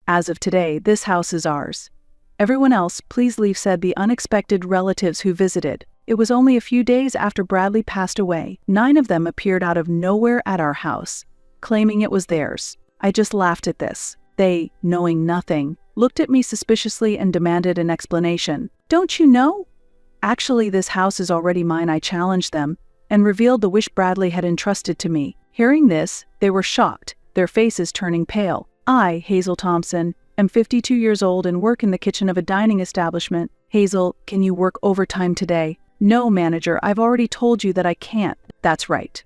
As of today, this house is ours. Everyone else, please leave, said the unexpected relatives who visited. It was only a few days after Bradley passed away. 9 of them appeared out of nowhere at our house, claiming it was theirs. I just laughed at this. They, knowing nothing, looked at me suspiciously and demanded an explanation. Don't you know? Actually, this house is already mine, I challenged them, and revealed the wish Bradley had entrusted to me. Hearing this, they were shocked, their faces turning pale. I, Hazel Thompson, am 52 years old and work in the kitchen of a dining establishment. Hazel, can you work overtime today? No, manager, I've already told you that I can't. That's right.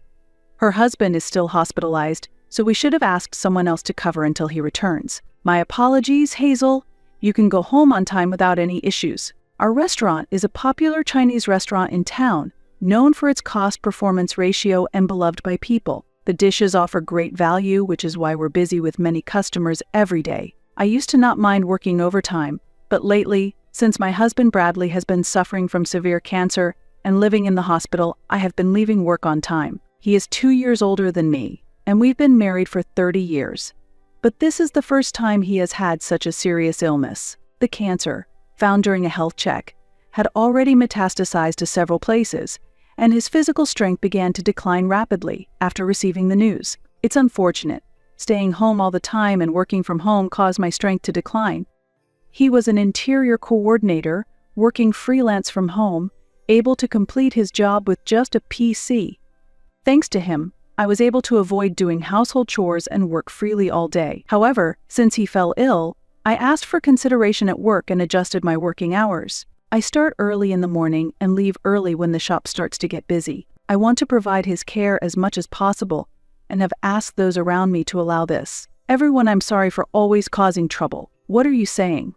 Her husband is still hospitalized, so we should have asked someone else to cover until he returns. My apologies, Hazel. You can go home on time without any issues. Our restaurant is a popular Chinese restaurant in town, known for its cost-performance ratio and beloved by people. The dishes offer great value, which is why we're busy with many customers every day. I used to not mind working overtime, but lately, since my husband Bradley has been suffering from severe cancer and living in the hospital, I have been leaving work on time. He is 2 years older than me, and we've been married for 30 years. But this is the first time he has had such a serious illness. The cancer, found during a health check, had already metastasized to several places, and his physical strength began to decline rapidly after receiving the news. It's unfortunate. Staying home all the time and working from home caused my strength to decline. He was an interior coordinator, working freelance from home, able to complete his job with just a PC. Thanks to him, I was able to avoid doing household chores and work freely all day. However, since he fell ill, I asked for consideration at work and adjusted my working hours. I start early in the morning and leave early when the shop starts to get busy. I want to provide his care as much as possible and have asked those around me to allow this. Everyone, I'm sorry for always causing trouble. What are you saying?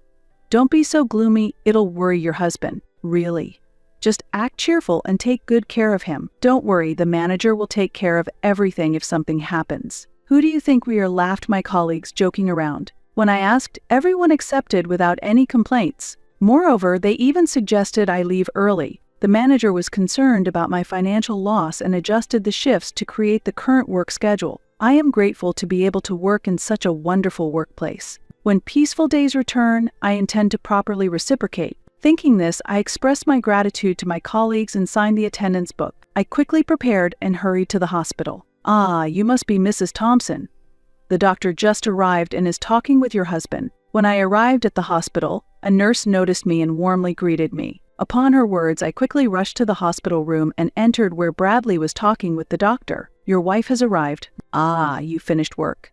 Don't be so gloomy, it'll worry your husband. Really. Just act cheerful and take good care of him. Don't worry, the manager will take care of everything if something happens. Who do you think we are? Laughed my colleagues, joking around. When I asked, everyone accepted without any complaints. Moreover, they even suggested I leave early. The manager was concerned about my financial loss and adjusted the shifts to create the current work schedule. I am grateful to be able to work in such a wonderful workplace. When peaceful days return, I intend to properly reciprocate. Thinking this, I expressed my gratitude to my colleagues and signed the attendance book. I quickly prepared and hurried to the hospital. Ah, you must be Mrs. Thompson. The doctor just arrived and is talking with your husband. When I arrived at the hospital, a nurse noticed me and warmly greeted me. Upon her words, I quickly rushed to the hospital room and entered where Bradley was talking with the doctor. Your wife has arrived. Ah, you finished work.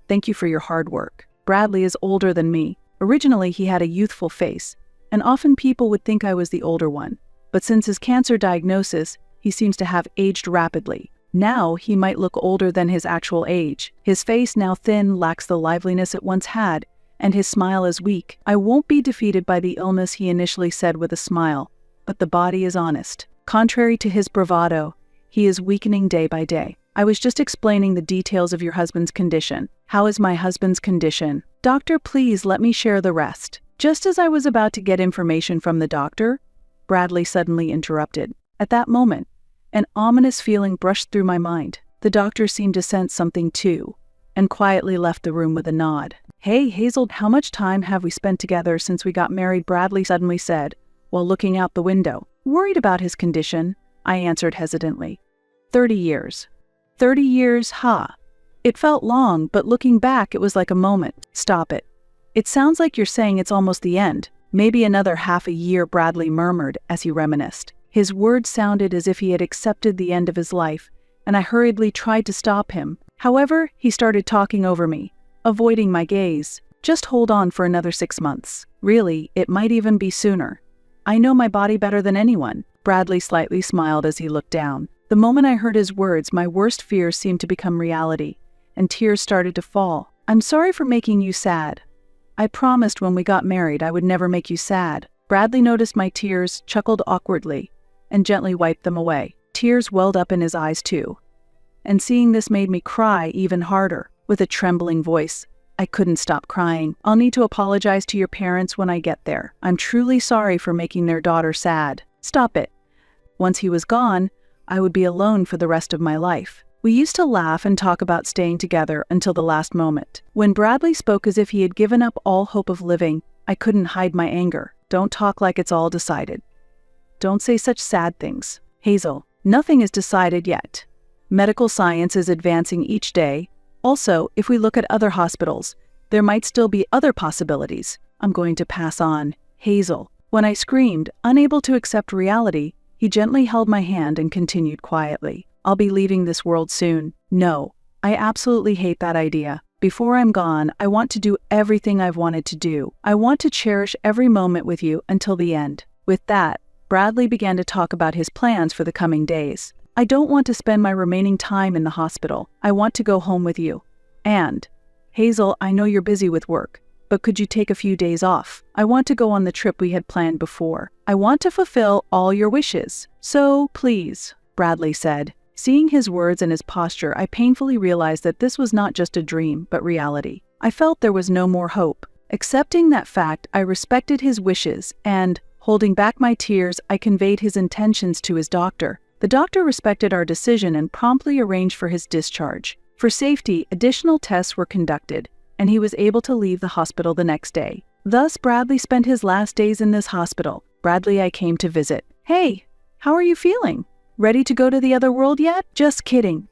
Thank you for your hard work. Bradley is older than me. Originally, he had a youthful face, and often people would think I was the older one. But since his cancer diagnosis, he seems to have aged rapidly. Now, he might look older than his actual age. His face, now thin, lacks the liveliness it once had, and his smile is weak. I won't be defeated by the illness, he initially said with a smile, but the body is honest. Contrary to his bravado, he is weakening day by day. I was just explaining the details of your husband's condition. How is my husband's condition? Doctor, please let me share the rest. Just as I was about to get information from the doctor, Bradley suddenly interrupted. At that moment, an ominous feeling brushed through my mind. The doctor seemed to sense something too, and quietly left the room with a nod. Hey, Hazel, how much time have we spent together since we got married? Bradley suddenly said, while looking out the window. Worried about his condition, I answered hesitantly. 30 years. 30 years, ha. It felt long, but looking back, it was like a moment. Stop it. It sounds like you're saying it's almost the end. Maybe another half a year, Bradley murmured as he reminisced. His words sounded as if he had accepted the end of his life, and I hurriedly tried to stop him. However, he started talking over me, avoiding my gaze. Just hold on for another 6 months. Really, it might even be sooner. I know my body better than anyone. Bradley slightly smiled as he looked down. The moment I heard his words, my worst fears seemed to become reality, and tears started to fall. I'm sorry for making you sad. I promised when we got married I would never make you sad. Bradley noticed my tears, chuckled awkwardly, and gently wiped them away. Tears welled up in his eyes too, and seeing this made me cry even harder. With a trembling voice, I couldn't stop crying. I'll need to apologize to your parents when I get there. I'm truly sorry for making their daughter sad. Stop it. Once he was gone, I would be alone for the rest of my life. We used to laugh and talk about staying together until the last moment. When Bradley spoke as if he had given up all hope of living, I couldn't hide my anger. Don't talk like it's all decided. Don't say such sad things. Hazel, nothing is decided yet. Medical science is advancing each day. Also, if we look at other hospitals, there might still be other possibilities. I'm going to pass on. Hazel. When I screamed, unable to accept reality, he gently held my hand and continued quietly. I'll be leaving this world soon. No, I absolutely hate that idea. Before I'm gone, I want to do everything I've wanted to do. I want to cherish every moment with you until the end. With that, Bradley began to talk about his plans for the coming days. I don't want to spend my remaining time in the hospital. I want to go home with you. And, Hazel, I know you're busy with work, but could you take a few days off? I want to go on the trip we had planned before. I want to fulfill all your wishes. So, please, Bradley said. Seeing his words and his posture, I painfully realized that this was not just a dream, but reality. I felt there was no more hope. Accepting that fact, I respected his wishes and, holding back my tears, I conveyed his intentions to his doctor. The doctor respected our decision and promptly arranged for his discharge. For safety, additional tests were conducted, and he was able to leave the hospital the next day. Thus, Bradley spent his last days in this hospital. Bradley, I came to visit. Hey, how are you feeling? Ready to go to the other world yet? Just kidding.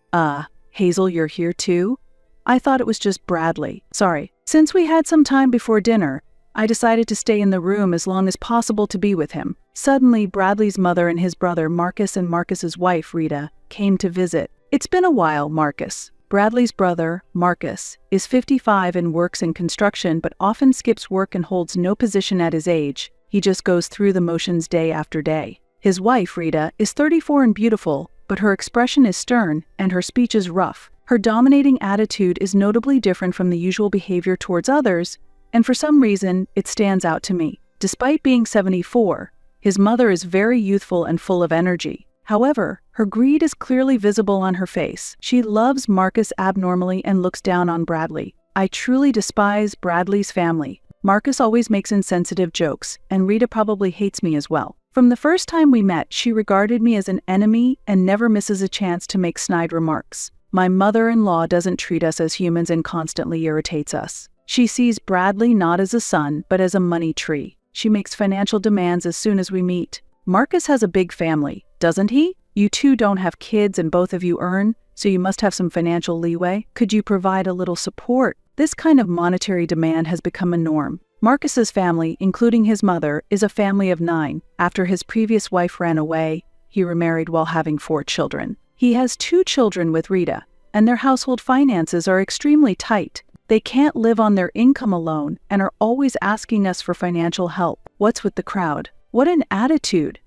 Hazel, you're here too? I thought it was just Bradley. Sorry. Since we had some time before dinner, I decided to stay in the room as long as possible to be with him. Suddenly, Bradley's mother and his brother Marcus and Marcus's wife, Rita, came to visit. It's been a while, Marcus. Bradley's brother, Marcus, is 55 and works in construction but often skips work and holds no position at his age. He just goes through the motions day after day. His wife, Rita, is 34 and beautiful, but her expression is stern and her speech is rough. Her dominating attitude is notably different from the usual behavior towards others, and for some reason, it stands out to me. Despite being 74, his mother is very youthful and full of energy. However, her greed is clearly visible on her face. She loves Marcus abnormally and looks down on Bradley. I truly despise Bradley's family. Marcus always makes insensitive jokes, and Rita probably hates me as well. From the first time we met, she regarded me as an enemy and never misses a chance to make snide remarks. My mother-in-law doesn't treat us as humans and constantly irritates us. She sees Bradley not as a son, but as a money tree. She makes financial demands as soon as we meet. Marcus has a big family, doesn't he? You two don't have kids and both of you earn, so you must have some financial leeway. Could you provide a little support? This kind of monetary demand has become a norm. Marcus's family, including his mother, is a family of 9. After his previous wife ran away, he remarried while having 4 children. He has 2 children with Rita, and their household finances are extremely tight. They can't live on their income alone and are always asking us for financial help. What's with the crowd? What an attitude!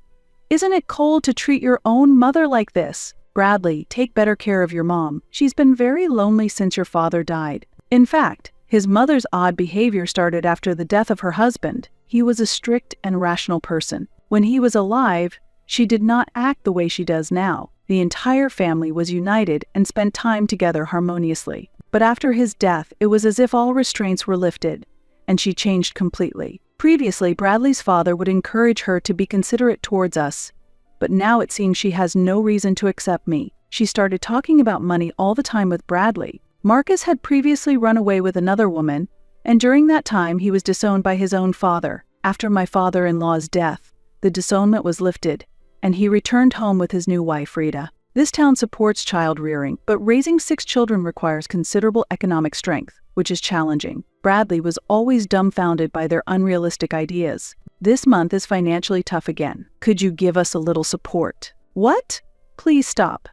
Isn't it cold to treat your own mother like this? Bradley, take better care of your mom. She's been very lonely since your father died. In fact, his mother's odd behavior started after the death of her husband. He was a strict and rational person. When he was alive, she did not act the way she does now. The entire family was united and spent time together harmoniously. But after his death, it was as if all restraints were lifted, and she changed completely. Previously, Bradley's father would encourage her to be considerate towards us, but now it seems she has no reason to accept me. She started talking about money all the time with Bradley. Marcus had previously run away with another woman, and during that time he was disowned by his own father. After my father-in-law's death, the disownment was lifted, and he returned home with his new wife, Rita. This town supports child rearing, but raising 6 children requires considerable economic strength, which is challenging. Bradley was always dumbfounded by their unrealistic ideas. This month is financially tough again. Could you give us a little support? What? Please stop.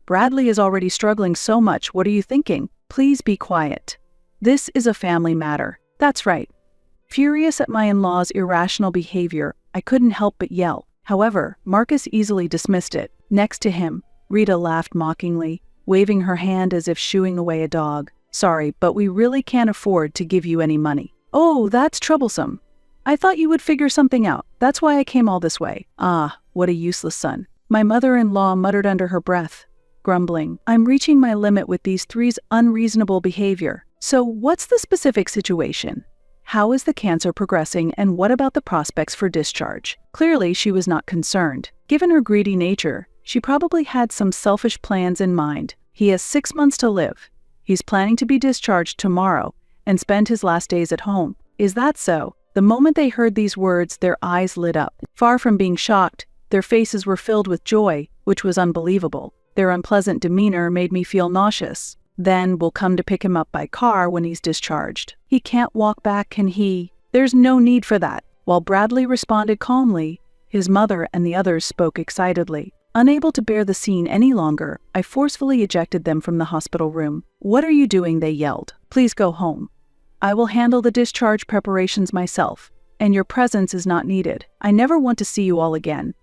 Bradley is already struggling so much. What are you thinking? Please be quiet. This is a family matter. That's right. Furious at my in-law's irrational behavior, I couldn't help but yell. However, Marcus easily dismissed it. Next to him, Rita laughed mockingly, waving her hand as if shooing away a dog. Sorry, but we really can't afford to give you any money. Oh, that's troublesome. I thought you would figure something out. That's why I came all this way. Ah, what a useless son. My mother-in-law muttered under her breath, grumbling, I'm reaching my limit with these 3's unreasonable behavior. So what's the specific situation? How is the cancer progressing and what about the prospects for discharge? Clearly, she was not concerned. Given her greedy nature, she probably had some selfish plans in mind. He has 6 months to live. He's planning to be discharged tomorrow and spend his last days at home. Is that so? The moment they heard these words, their eyes lit up. Far from being shocked, their faces were filled with joy, which was unbelievable. Their unpleasant demeanor made me feel nauseous. Then we'll come to pick him up by car when he's discharged. He can't walk back, can he? There's no need for that. While Bradley responded calmly, his mother and the others spoke excitedly. Unable to bear the scene any longer, I forcefully ejected them from the hospital room. "What are you doing?" they yelled. "Please go home. I will handle the discharge preparations myself, and your presence is not needed. I never want to see you all again."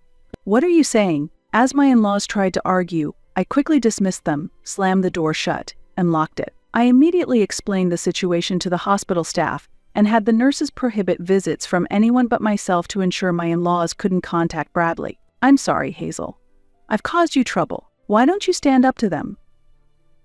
"What are you saying?" As my in-laws tried to argue, I quickly dismissed them, slammed the door shut, and locked it. I immediately explained the situation to the hospital staff and had the nurses prohibit visits from anyone but myself to ensure my in-laws couldn't contact Bradley. "I'm sorry, Hazel. I've caused you trouble. Why don't you stand up to them?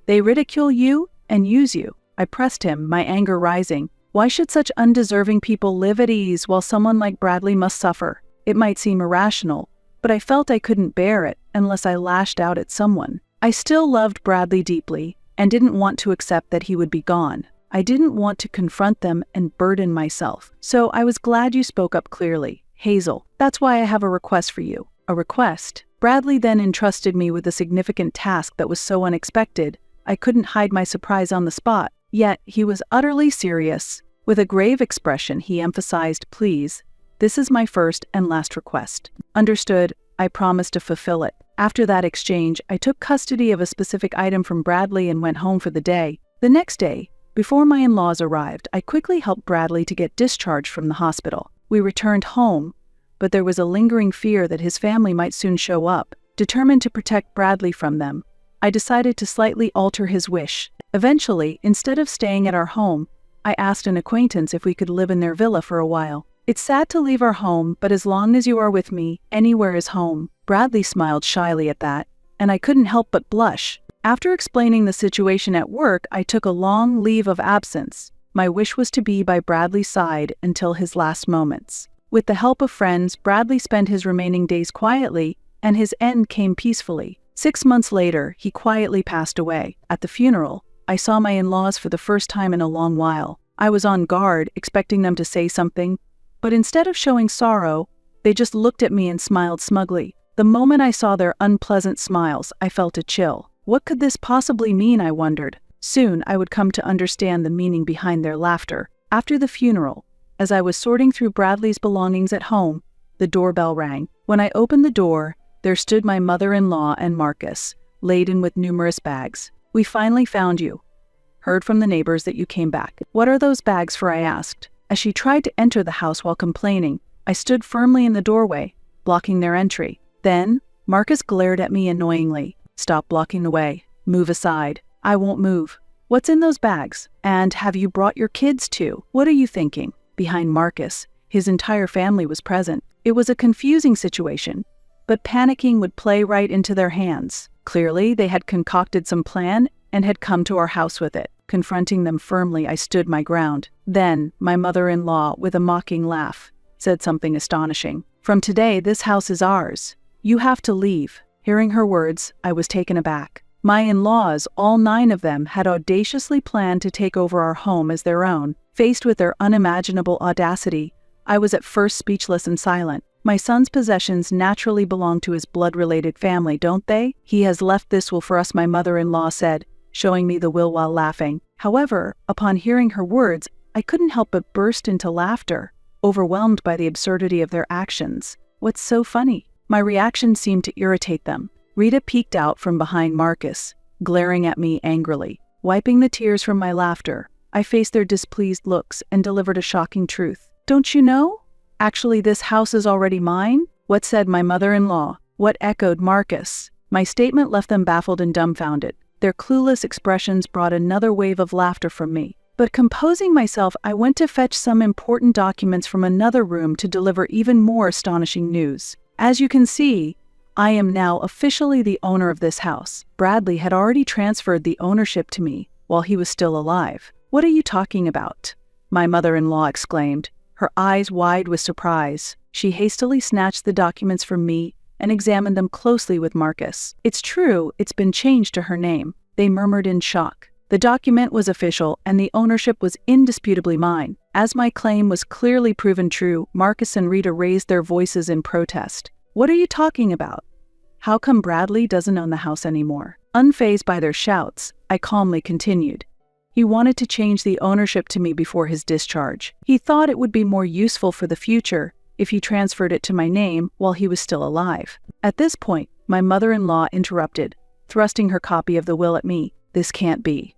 They ridicule you and use you." I pressed him, my anger rising. Why should such undeserving people live at ease while someone like Bradley must suffer? It might seem irrational, but I felt I couldn't bear it unless I lashed out at someone. I still loved Bradley deeply and didn't want to accept that he would be gone. I didn't want to confront them and burden myself. So I was glad you spoke up clearly. "Hazel, that's why I have a request for you." "A request?" Bradley then entrusted me with a significant task that was so unexpected, I couldn't hide my surprise on the spot. Yet he was utterly serious. With a grave expression, he emphasized, "Please, this is my first and last request." "Understood." I promised to fulfill it. After that exchange, I took custody of a specific item from Bradley and went home for the day. The next day, before my in-laws arrived, I quickly helped Bradley to get discharged from the hospital. We returned home, but there was a lingering fear that his family might soon show up. Determined to protect Bradley from them, I decided to slightly alter his wish. Eventually, instead of staying at our home, I asked an acquaintance if we could live in their villa for a while. "It's sad to leave our home, but as long as you are with me, anywhere is home." Bradley smiled shyly at that, and I couldn't help but blush. After explaining the situation at work, I took a long leave of absence. My wish was to be by Bradley's side until his last moments. With the help of friends, Bradley spent his remaining days quietly, and his end came peacefully. 6 months later, he quietly passed away. At the funeral, I saw my in-laws for the first time in a long while. I was on guard, expecting them to say something, but instead of showing sorrow, they just looked at me and smiled smugly. The moment I saw their unpleasant smiles, I felt a chill. What could this possibly mean, I wondered. Soon I would come to understand the meaning behind their laughter. After the funeral, as I was sorting through Bradley's belongings at home, the doorbell rang. When I opened the door, there stood my mother-in-law and Marcus, laden with numerous bags. "We finally found you. Heard from the neighbors that you came back." "What are those bags for?" I asked. As she tried to enter the house while complaining, I stood firmly in the doorway, blocking their entry. Then, Marcus glared at me annoyingly. "Stop blocking the way. Move aside." "I won't move." "What's in those bags? And have you brought your kids too? What are you thinking?" Behind Marcus, his entire family was present. It was a confusing situation, but panicking would play right into their hands. Clearly, they had concocted some plan and had come to our house with it. Confronting them firmly, I stood my ground. Then, my mother-in-law, with a mocking laugh, said something astonishing. "From today, this house is ours. You have to leave." Hearing her words, I was taken aback. My in-laws, all 9 of them, had audaciously planned to take over our home as their own. Faced with their unimaginable audacity, I was at first speechless and silent. My son's possessions naturally belong to his blood-related family, don't they? "He has left this will for us," my mother-in-law said, showing me the will while laughing. However, upon hearing her words, I couldn't help but burst into laughter, overwhelmed by the absurdity of their actions. "What's so funny?" My reaction seemed to irritate them. Rita peeked out from behind Marcus, glaring at me angrily. Wiping the tears from my laughter, I faced their displeased looks and delivered a shocking truth. "Don't you know? Actually, this house is already mine." "What?" said my mother-in-law. "What?" echoed Marcus. My statement left them baffled and dumbfounded. Their clueless expressions brought another wave of laughter from me. But composing myself, I went to fetch some important documents from another room to deliver even more astonishing news. "As you can see, I am now officially the owner of this house." Bradley had already transferred the ownership to me while he was still alive. "What are you talking about?" my mother-in-law exclaimed, her eyes wide with surprise. She hastily snatched the documents from me and examined them closely with Marcus. "It's true, it's been changed to her name. they murmured in shock. The document was official and the ownership was indisputably mine. As my claim was clearly proven true, Marcus and Rita raised their voices in protest. "What are you talking about? How come Bradley doesn't own the house anymore?" Unfazed by their shouts, I calmly continued. "He wanted to change the ownership to me before his discharge. He thought it would be more useful for the future if he transferred it to my name while he was still alive." At this point, my mother-in-law interrupted, thrusting her copy of the will at me. "This can't be.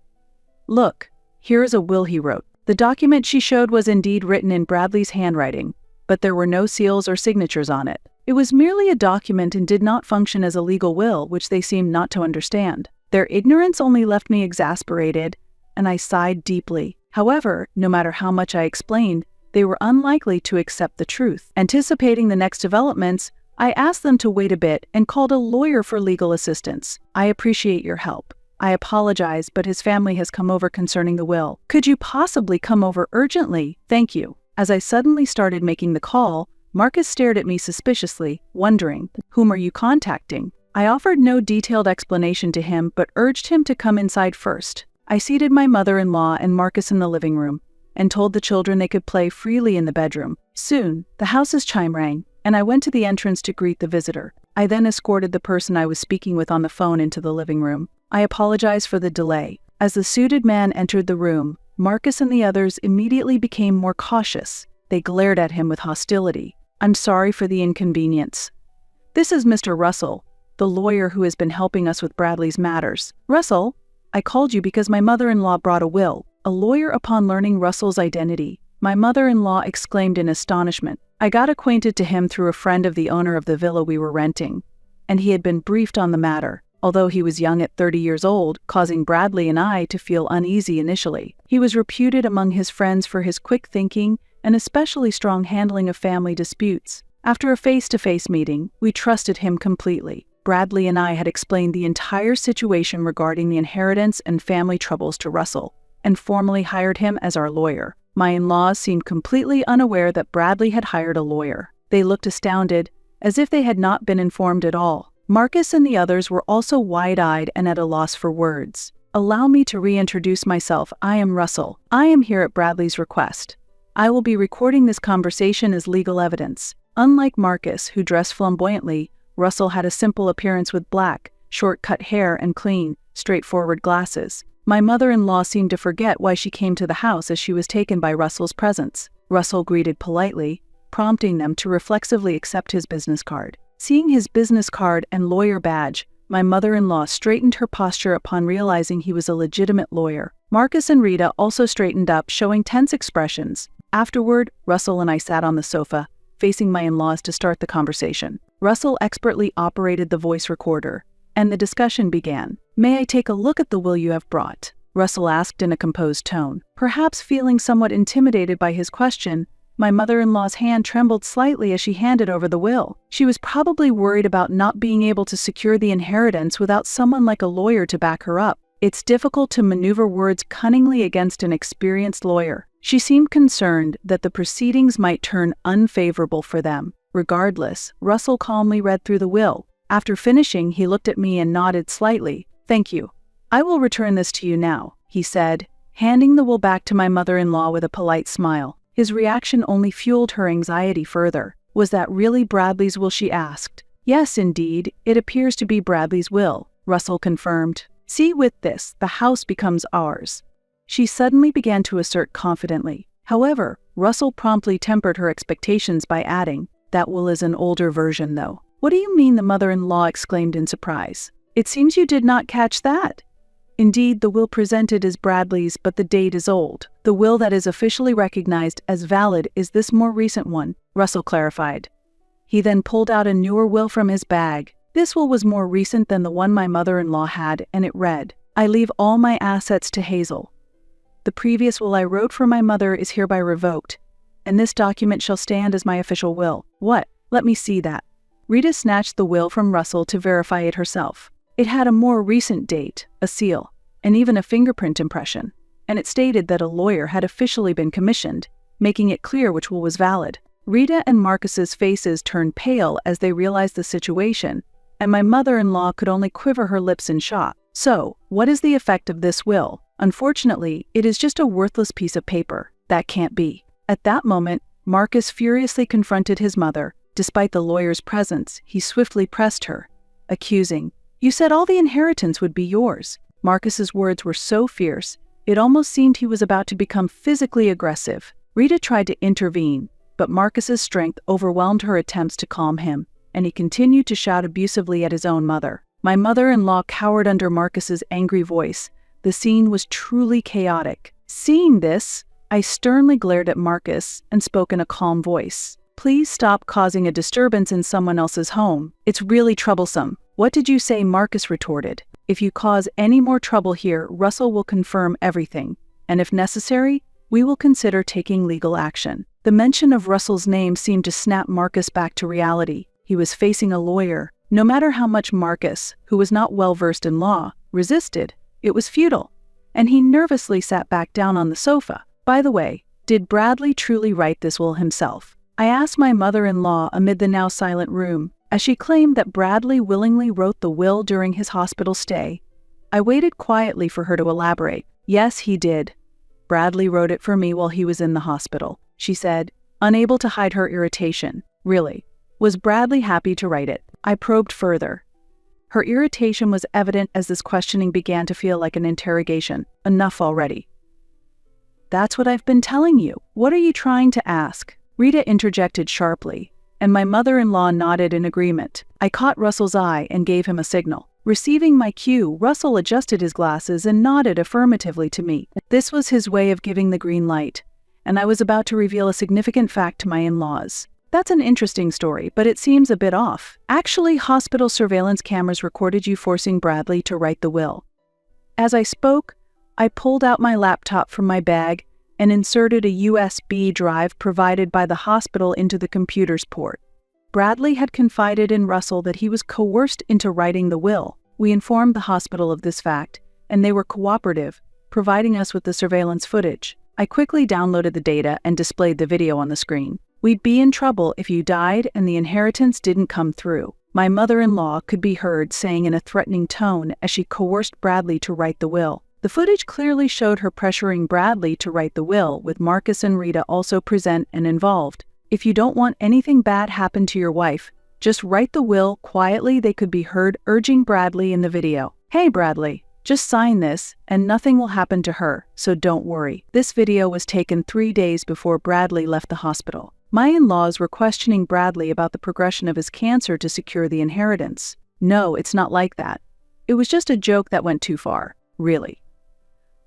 Look, here is a will he wrote." The document she showed was indeed written in Bradley's handwriting, but there were no seals or signatures on it. It was merely a document and did not function as a legal will, which they seemed not to understand. Their ignorance only left me exasperated, and I sighed deeply. However, no matter how much I explained, they were unlikely to accept the truth. Anticipating the next developments, I asked them to wait a bit and called a lawyer for legal assistance. "I appreciate your help. I apologize, but his family has come over concerning the will. Could you possibly come over urgently? Thank you." As I suddenly started making the call, Marcus stared at me suspiciously, wondering, "Whom are you contacting?" I offered no detailed explanation to him, but urged him to come inside first. I seated my mother-in-law and Marcus in the living room, and told the children they could play freely in the bedroom. Soon, the house's chime rang, and I went to the entrance to greet the visitor. I then escorted the person I was speaking with on the phone into the living room. I apologized for the delay. As the suited man entered the room, Marcus and the others immediately became more cautious. They glared at him with hostility. "I'm sorry for the inconvenience. This is Mr. Russell, the lawyer who has been helping us with Bradley's matters." "Russell? I called you because my mother-in-law brought a will." A lawyer, upon learning Russell's identity, my mother-in-law exclaimed in astonishment. "I got acquainted to him through a friend of the owner of the villa we were renting, and he had been briefed on the matter. Although he was young at 30 years old, causing Bradley and I to feel uneasy initially. He was reputed among his friends for his quick thinking and especially strong handling of family disputes. After a face-to-face meeting, we trusted him completely. Bradley and I had explained the entire situation regarding the inheritance and family troubles to Russell, and formally hired him as our lawyer. My in-laws seemed completely unaware that Bradley had hired a lawyer. They looked astounded, as if they had not been informed at all. Marcus and the others were also wide-eyed and at a loss for words. "Allow me to reintroduce myself. I am Russell. I am here at Bradley's request. I will be recording this conversation as legal evidence." Unlike Marcus, who dressed flamboyantly, Russell had a simple appearance with black, short-cut hair and clean, straightforward glasses. My mother-in-law seemed to forget why she came to the house as she was taken by Russell's presence. Russell greeted politely, prompting them to reflexively accept his business card. Seeing his business card and lawyer badge, my mother-in-law straightened her posture upon realizing he was a legitimate lawyer. Marcus and Rita also straightened up, showing tense expressions. Afterward, Russell and I sat on the sofa, facing my in-laws to start the conversation. Russell expertly operated the voice recorder, and the discussion began. "May I take a look at the will you have brought?" Russell asked in a composed tone. Perhaps feeling somewhat intimidated by his question, my mother-in-law's hand trembled slightly as she handed over the will. She was probably worried about not being able to secure the inheritance without someone like a lawyer to back her up. It's difficult to maneuver words cunningly against an experienced lawyer. She seemed concerned that the proceedings might turn unfavorable for them. Regardless, Russell calmly read through the will. After finishing, he looked at me and nodded slightly. "Thank you. I will return this to you now," he said, handing the will back to my mother-in-law with a polite smile. His reaction only fueled her anxiety further. "Was that really Bradley's will?" she asked. "Yes, indeed, it appears to be Bradley's will," Russell confirmed. "See, with this, the house becomes ours," she suddenly began to assert confidently. However, Russell promptly tempered her expectations by adding, "That will is an older version, though." "What do you mean?" the mother-in-law exclaimed in surprise. "It seems you did not catch that." "Indeed, the will presented is Bradley's, but the date is old. The will that is officially recognized as valid is this more recent one," Russell clarified. He then pulled out a newer will from his bag. This will was more recent than the one my mother-in-law had, and it read, "I leave all my assets to Hazel. The previous will I wrote for my mother is hereby revoked, and this document shall stand as my official will." "What? Let me see that." Rita snatched the will from Russell to verify it herself. It had a more recent date, a seal, and even a fingerprint impression, and it stated that a lawyer had officially been commissioned, making it clear which will was valid. Rita and Marcus's faces turned pale as they realized the situation, and my mother-in-law could only quiver her lips in shock. So, what is the effect of this will? Unfortunately, it is just a worthless piece of paper. That can't be. At that moment, Marcus furiously confronted his mother. Despite the lawyer's presence, he swiftly pressed her, accusing, "You said all the inheritance would be yours." Marcus's words were so fierce, it almost seemed he was about to become physically aggressive. Rita tried to intervene, but Marcus's strength overwhelmed her attempts to calm him, and he continued to shout abusively at his own mother. My mother-in-law cowered under Marcus's angry voice. The scene was truly chaotic. Seeing this, I sternly glared at Marcus and spoke in a calm voice. "Please stop causing a disturbance in someone else's home. It's really troublesome." "What did you say?" Marcus retorted. "If you cause any more trouble here, Russell will confirm everything, and if necessary, we will consider taking legal action." The mention of Russell's name seemed to snap Marcus back to reality. He was facing a lawyer. No matter how much Marcus, who was not well-versed in law, resisted, it was futile, and he nervously sat back down on the sofa. By the way, did Bradley truly write this will himself? I asked my mother-in-law amid the now silent room, as she claimed that Bradley willingly wrote the will during his hospital stay. I waited quietly for her to elaborate. "Yes, he did. Bradley wrote it for me while he was in the hospital," she said, unable to hide her irritation. "Really? Was Bradley happy to write it?" I probed further. Her irritation was evident as this questioning began to feel like an interrogation. "Enough already." "That's what I've been telling you. What are you trying to ask?" Rita interjected sharply, and my mother-in-law nodded in agreement. I caught Russell's eye and gave him a signal. Receiving my cue, Russell adjusted his glasses and nodded affirmatively to me. This was his way of giving the green light, and I was about to reveal a significant fact to my in-laws. "That's an interesting story, but it seems a bit off. Actually, hospital surveillance cameras recorded you forcing Bradley to write the will." As I spoke, I pulled out my laptop from my bag and inserted a USB drive provided by the hospital into the computer's port. Bradley had confided in Russell that he was coerced into writing the will. We informed the hospital of this fact, and they were cooperative, providing us with the surveillance footage. I quickly downloaded the data and displayed the video on the screen. "We'd be in trouble if you died and the inheritance didn't come through," my mother-in-law could be heard saying in a threatening tone as she coerced Bradley to write the will. The footage clearly showed her pressuring Bradley to write the will, with Marcus and Rita also present and involved. "If you don't want anything bad happen to your wife, just write the will quietly," they could be heard urging Bradley in the video. "Hey Bradley, just sign this and nothing will happen to her, so don't worry." This video was taken 3 days before Bradley left the hospital. My in-laws were questioning Bradley about the progression of his cancer to secure the inheritance. "No, it's not like that. It was just a joke that went too far, really.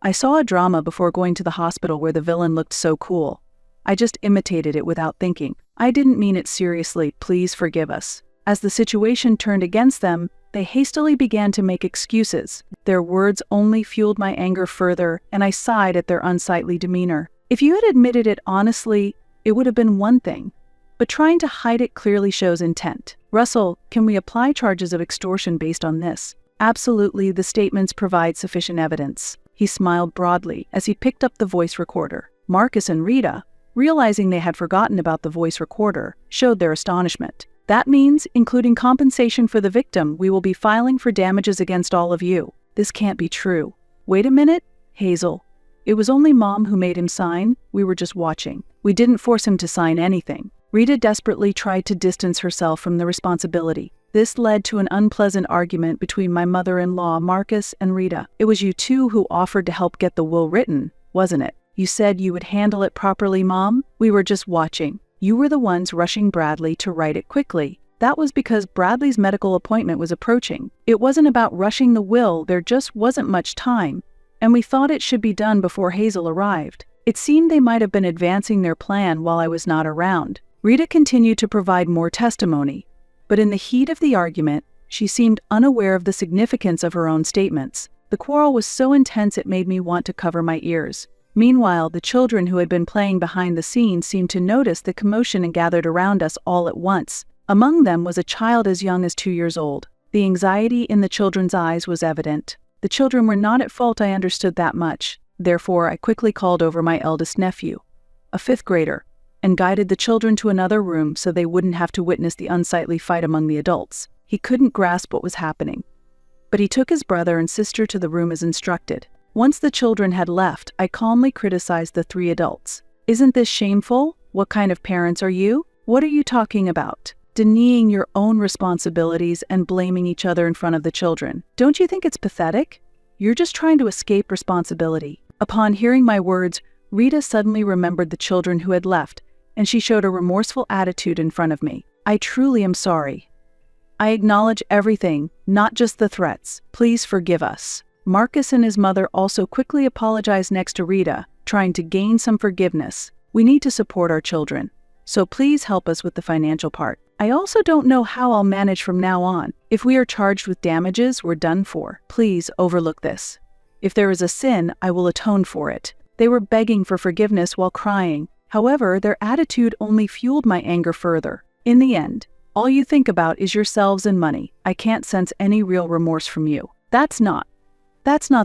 I saw a drama before going to the hospital where the villain looked so cool. I just imitated it without thinking. I didn't mean it seriously, please forgive us." As the situation turned against them, they hastily began to make excuses. Their words only fueled my anger further, and I sighed at their unsightly demeanor. If you had admitted it honestly, it would have been one thing, but trying to hide it clearly shows intent. "Russell, can we apply charges of extortion based on this?" "Absolutely, the statements provide sufficient evidence." He smiled broadly as he picked up the voice recorder. Marcus and Rita, realizing they had forgotten about the voice recorder, showed their astonishment. "That means, including compensation for the victim, we will be filing for damages against all of you." "This can't be true." "Wait a minute, Hazel. It was only Mom who made him sign. We were just watching. We didn't force him to sign anything." Rita desperately tried to distance herself from the responsibility. This led to an unpleasant argument between my mother-in-law, Marcus, and Rita. "It was you two who offered to help get the will written, wasn't it? You said you would handle it properly, Mom. We were just watching. You were the ones rushing Bradley to write it quickly. That was because Bradley's medical appointment was approaching. It wasn't about rushing the will, there just wasn't much time, and we thought it should be done before Hazel arrived. It seemed they might have been advancing their plan while I was not around." Rita continued to provide more testimony, but in the heat of the argument, she seemed unaware of the significance of her own statements. The quarrel was so intense it made me want to cover my ears. Meanwhile, the children who had been playing behind the scenes seemed to notice the commotion and gathered around us all at once. Among them was a child as young as 2 years old. The anxiety in the children's eyes was evident. The children were not at fault, I understood that much. Therefore, I quickly called over my eldest nephew, a 5th grader, and guided the children to another room so they wouldn't have to witness the unsightly fight among the adults. He couldn't grasp what was happening. but he took his brother and sister to the room as instructed. Once the children had left, I calmly criticized the 3 adults. "Isn't this shameful? What kind of parents are you? What are you talking about? Denying your own responsibilities and blaming each other in front of the children. Don't you think it's pathetic? You're just trying to escape responsibility." Upon hearing my words, Rita suddenly remembered the children who had left, and she showed a remorseful attitude in front of me. "I truly am sorry. I acknowledge everything, not just the threats. Please forgive us." Marcus and his mother also quickly apologized next to Rita, trying to gain some forgiveness. "We need to support our children, so please help us with the financial part. I also don't know how I'll manage from now on. If we are charged with damages, we're done for. Please overlook this. If there is a sin, I will atone for it." They were begging for forgiveness while crying. However, their attitude only fueled my anger further. In the end, all you think about is yourselves and money. I can't sense any real remorse from you. That's not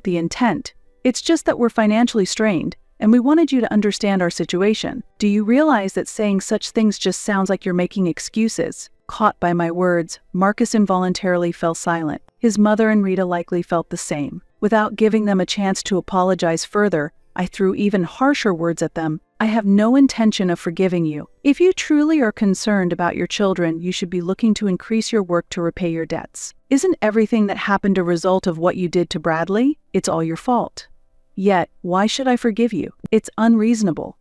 the intent. It's just that we're financially strained, and we wanted you to understand our situation. Do you realize that saying such things just sounds like you're making excuses? Caught by my words, Marcus involuntarily fell silent. His mother and Rita likely felt the same. Without giving them a chance to apologize further, I threw even harsher words at them. "I have no intention of forgiving you. If you truly are concerned about your children, you should be looking to increase your work to repay your debts. Isn't everything that happened a result of what you did to Bradley? It's all your fault. Yet, why should I forgive you? It's unreasonable."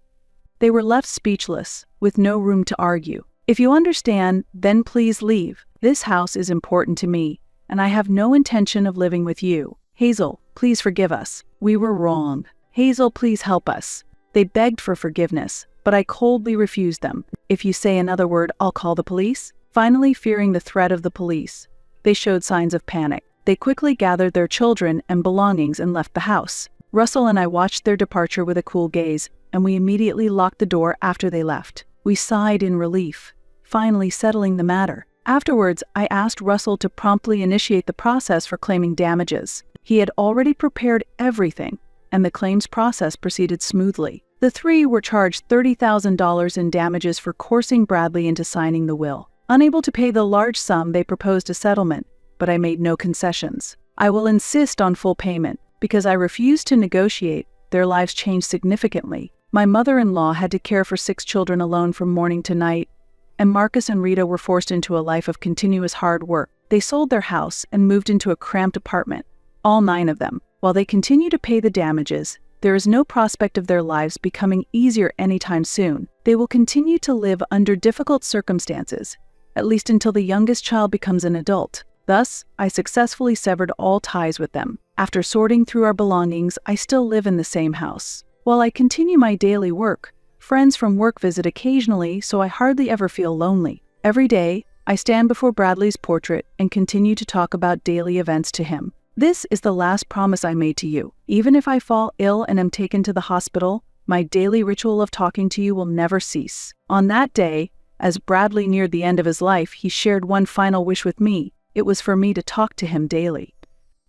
They were left speechless, with no room to argue. "If you understand, then please leave. This house is important to me, and I have no intention of living with you. Hazel, please forgive us. We were wrong. Hazel, please help us." They begged for forgiveness, but I coldly refused them. "If you say another word, I'll call the police." Finally, fearing the threat of the police, they showed signs of panic. They quickly gathered their children and belongings and left the house. Russell and I watched their departure with a cool gaze, and we immediately locked the door after they left. We sighed in relief, finally settling the matter. Afterwards, I asked Russell to promptly initiate the process for claiming damages. He had already prepared everything, and the claims process proceeded smoothly. The 3 were charged $30,000 in damages for coercing Bradley into signing the will. Unable to pay the large sum, they proposed a settlement, but I made no concessions. "I will insist on full payment. Because I refused to negotiate, their lives changed significantly. My mother-in-law had to care for 6 children alone from morning to night, and Marcus and Rita were forced into a life of continuous hard work. They sold their house and moved into a cramped apartment, all 9 of them. While they continue to pay the damages, there is no prospect of their lives becoming easier anytime soon. They will continue to live under difficult circumstances, at least until the youngest child becomes an adult. Thus, I successfully severed all ties with them. After sorting through our belongings, I still live in the same house. While I continue my daily work, friends from work visit occasionally, so I hardly ever feel lonely. Every day, I stand before Bradley's portrait and continue to talk about daily events to him. This is the last promise I made to you. Even if I fall ill and am taken to the hospital, my daily ritual of talking to you will never cease. On that day, as Bradley neared the end of his life, he shared one final wish with me. It was for me to talk to him daily.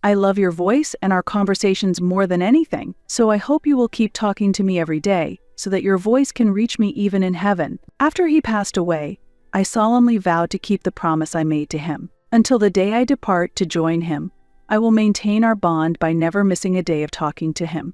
"I love your voice and our conversations more than anything, so I hope you will keep talking to me every day, so that your voice can reach me even in heaven." After he passed away, I solemnly vowed to keep the promise I made to him. Until the day I depart to join him, I will maintain our bond by never missing a day of talking to him.